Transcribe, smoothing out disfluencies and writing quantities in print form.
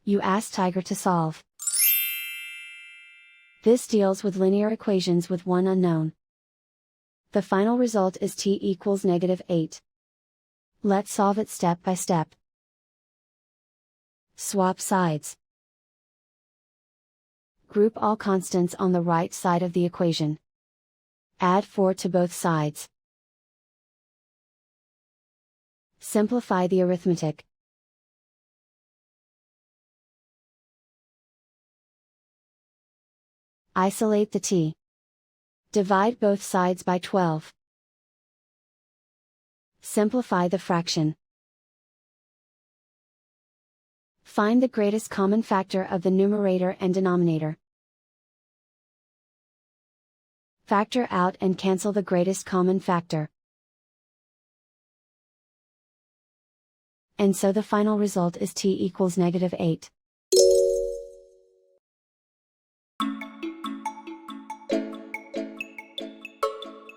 You ask Tiger to solve. This deals with linear equations with one unknown. The final result is t equals -8. Let's solve it step by step. Swap sides. Group all constants on the right side of the equation. Add 4 to both sides. Simplify the arithmetic. Isolate the t. Divide both sides by 12. Simplify the fraction. Find the greatest common factor of the numerator and denominator. Factor out and cancel the greatest common factor. And so the final result is t equals -8.